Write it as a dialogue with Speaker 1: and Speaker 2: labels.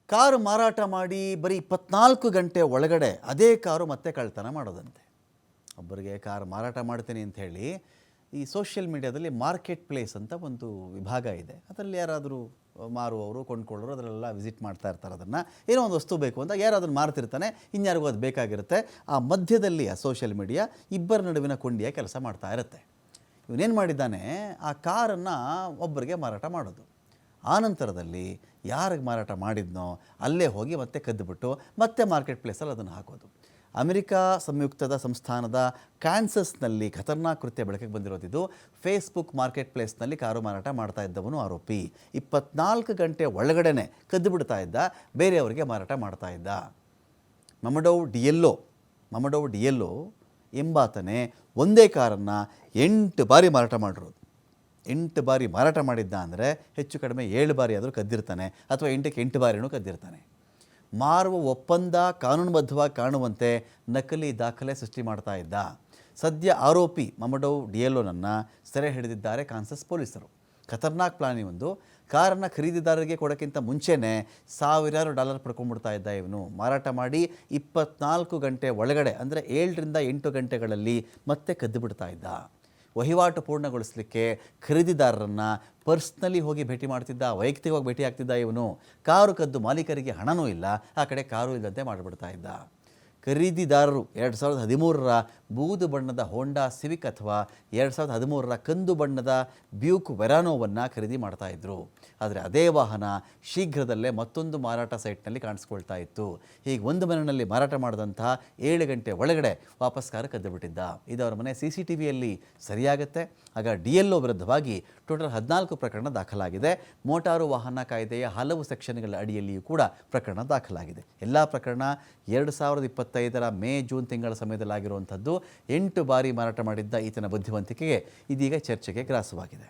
Speaker 1: Car ಮಾರಾಟ ಮಾಡಿ ಬರೀ 24 ಗಂಟೆ ಒಳಗಡೆ ಅದೇ ಕಾರು ಮತ್ತೆ ಕಳ್ತನ ಮಾಡೋದಂತೆ. ಒಬ್ಬರಿಗೆ ಕಾರು ಮಾರಾಟ ಮಾಡ್ತೀನಿ ಅಂತ ಹೇಳಿ ಈ ಸೋಷಿಯಲ್ ಮೀಡಿಯಾದಲ್ಲಿ ಮಾರ್ಕೆಟ್ ಪ್ಲೇಸ್ ಅಂತ ಒಂದು ವಿಭಾಗ ಇದೆ. ಅದರಲ್ಲಿ ಯಾರಾದರೂ ಮಾರುವವರು ಕೊಂಡ್ಕೊಳ್ಳೋರು ಅದರಲ್ಲೆಲ್ಲ ವಿಸಿಟ್ ಮಾಡ್ತಾ ಇರ್ತಾರೆ. ಅದನ್ನು ಏನೋ ಒಂದು ವಸ್ತು ಬೇಕು ಅಂತ ಯಾರು ಅದನ್ನು ಮಾರ್ತಿರ್ತಾನೆ, ಇನ್ಯಾರಿಗೂ ಅದು ಬೇಕಾಗಿರುತ್ತೆ. ಆ ಮಧ್ಯದಲ್ಲಿ ಆ ಸೋಷಿಯಲ್ ಮೀಡಿಯಾ ಇಬ್ಬರ ನಡುವಿನ ಕೊಂಡಿಯ ಕೆಲಸ ಮಾಡ್ತಾ ಇರುತ್ತೆ. ಇವನೇನು ಮಾಡಿದ್ದಾನೆ, ಆ ಕಾರನ್ನು ಒಬ್ಬರಿಗೆ ಮಾರಾಟ ಮಾಡೋದು. ಆನಂತರದಲ್ಲಿ ಯಾರಿಗೆ ಮಾರಾಟ ಮಾಡಿದ್ನೋ ಅಲ್ಲೇ ಹೋಗಿ ಮತ್ತೆ ಕದ್ದುಬಿಟ್ಟು ಮತ್ತೆ ಮಾರ್ಕೆಟ್ ಪ್ಲೇಸಲ್ಲಿ ಅದನ್ನು ಹಾಕೋದು. ಅಮೆರಿಕಾ ಸಂಯುಕ್ತದ ಸಂಸ್ಥಾನದ ಕ್ಯಾನ್ಸಸ್ನಲ್ಲಿ ಖತರ್ನಾಕ್ ಕೃತ್ಯ ಬೆಳಕಿಗೆ ಬಂದಿರೋದಿದ್ದು. ಫೇಸ್ಬುಕ್ ಮಾರ್ಕೆಟ್ ಪ್ಲೇಸ್ನಲ್ಲಿ ಕಾರು ಮಾರಾಟ ಮಾಡ್ತಾ ಇದ್ದವನು ಆರೋಪಿ. 24 ಗಂಟೆ ಒಳಗಡೆ ಕದ್ದು ಬಿಡ್ತಾ ಇದ್ದ, ಬೇರೆಯವರಿಗೆ ಮಾರಾಟ ಮಾಡ್ತಾ ಇದ್ದ. ಮಮಡೋವ್ ಡಿಯೆಲ್ಲೋ ಎಂಬಾತನೇ ಒಂದೇ ಕಾರನ್ನು 8 ಬಾರಿ ಮಾರಾಟ ಮಾಡಿರೋದು. 8 ಬಾರಿ ಮಾರಾಟ ಮಾಡಿದ್ದ ಅಂದರೆ ಹೆಚ್ಚು ಕಡಿಮೆ 7 ಬಾರಿ ಆದರೂ ಕದ್ದಿರ್ತಾನೆ, ಅಥವಾ 8ಕ್ಕೆ 8 ಬಾರಿನೂ ಕದ್ದಿರ್ತಾನೆ. ಮಾರುವ ಒಪ್ಪಂದ ಕಾನೂನುಬದ್ಧವಾಗಿ ಕಾಣುವಂತೆ ನಕಲಿ ದಾಖಲೆ ಸೃಷ್ಟಿ ಮಾಡ್ತಾ ಇದ್ದ. ಸದ್ಯ ಆರೋಪಿ ಮಮಡೋವ್ ಡಿಯೆಲ್ಲೋನನ್ನು ಸೆರೆ ಹಿಡಿದಿದ್ದಾರೆ ಕಾನ್ಸಸ್ ಪೊಲೀಸರು. ಖತರ್ನಾಕ್ ಪ್ಲಾನಿ ಒಂದು. ಕಾರನ್ನು ಖರೀದಿದಾರರಿಗೆ ಕೊಡೋಕ್ಕಿಂತ ಮುಂಚೆನೇ $1000 ಪಡ್ಕೊಂಡ್ಬಿಡ್ತಾ ಇದ್ದ ಇವನು. ಮಾರಾಟ ಮಾಡಿ 24 ಗಂಟೆ ಒಳಗಡೆ ಅಂದರೆ 7 ರಿಂದ 8 ಗಂಟೆಗಳಲ್ಲಿ ಮತ್ತೆ ಕದ್ದು ಬಿಡ್ತಾ ಇದ್ದ. ವಹಿವಾಟು ಪೂರ್ಣಗೊಳಿಸಲಿಕ್ಕೆ ಖರೀದಿದಾರರನ್ನು ಪರ್ಸ್ನಲಿ ಹೋಗಿ ಭೇಟಿ ಮಾಡ್ತಿದ್ದ, ವೈಯಕ್ತಿಕವಾಗಿ ಭೇಟಿ ಆಗ್ತಿದ್ದ ಇವನು. ಕಾರು ಕದ್ದು ಮಾಲೀಕರಿಗೆ ಹಣನೂ ಇಲ್ಲ, ಆ ಕಡೆ ಕಾರು ಇಲ್ಲಂತೆ ಮಾಡಿಬಿಡ್ತಾ ಇದ್ದ. ಖರೀದಿದಾರರು 2013ರ ಬೂದು ಬಣ್ಣದ ಹೋಂಡಾ ಸಿವಿಕ್ ಅಥವಾ 2013ರ ಕಂದು ಬಣ್ಣದ ಬ್ಯೂಕ್ ವೆರಾನೋವನ್ನು ಖರೀದಿ ಮಾಡ್ತಾ ಇದ್ದರು. ಆದರೆ ಅದೇ ವಾಹನ ಶೀಘ್ರದಲ್ಲೇ ಮತ್ತೊಂದು ಮಾರಾಟ ಸೈಟ್ನಲ್ಲಿ ಕಾಣಿಸ್ಕೊಳ್ತಾ ಇತ್ತು. ಹೀಗೆ ಒಂದು ಮನೆಯಲ್ಲಿ ಮಾರಾಟ ಮಾಡಿದಂತಹ 7 ಗಂಟೆ ಒಳಗಡೆ ವಾಪಸ್ ಕಾರು ಕದ್ದುಬಿಟ್ಟಿದ್ದ. ಇದು ಅವರ ಮನೆ CCTVಯಲ್ಲಿ ಸರಿಯಾಗುತ್ತೆ. ಆಗ ಡಿಎಲ್ಒ ವಿರುದ್ಧವಾಗಿ ಟೋಟಲ್ 14 ಪ್ರಕರಣ ದಾಖಲಾಗಿದೆ. ಮೋಟಾರು ವಾಹನ ಕಾಯ್ದೆಯ ಹಲವು ಸೆಕ್ಷನ್ಗಳ ಅಡಿಯಲ್ಲಿಯೂ ಕೂಡ ಪ್ರಕರಣ ದಾಖಲಾಗಿದೆ. ಎಲ್ಲ ಪ್ರಕರಣ 2025ರ ಮೇ ಜೂನ್ ತಿಂಗಳ ಸಮಯದಲ್ಲಾಗಿರುವಂಥದ್ದು. 8 ಬಾರಿ ಮಾರಾಟ ಮಾಡಿದ್ದ ಈತನ ಬುದ್ಧಿವಂತಿಕೆಗೆ ಇದೀಗ ಚರ್ಚೆಗೆ ಗ್ರಾಸವಾಗಿದೆ.